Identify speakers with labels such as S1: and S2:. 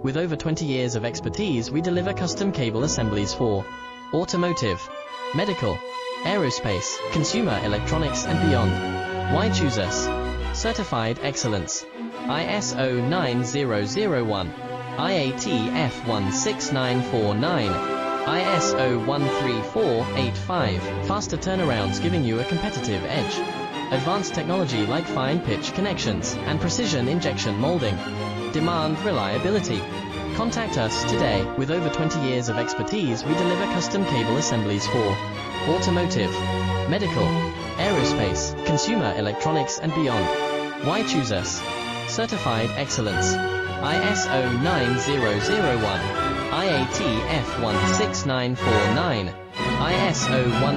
S1: With over 20 years of expertise, we deliver custom cable assemblies for automotive, medical, aerospace, consumer electronics and beyond. Why choose us? Certified excellence. ISO 9001, IATF 16949, ISO 13485. Faster turnarounds giving you a competitive edge. Advanced technology like fine pitch connections and precision injection molding. Demand reliability. Contact us today. With over 20 years of expertise, we deliver custom cable assemblies for automotive, medical, aerospace, consumer electronics and beyond. Why choose us? Certified excellence. ISO 9001, IATF 16949, ISO 1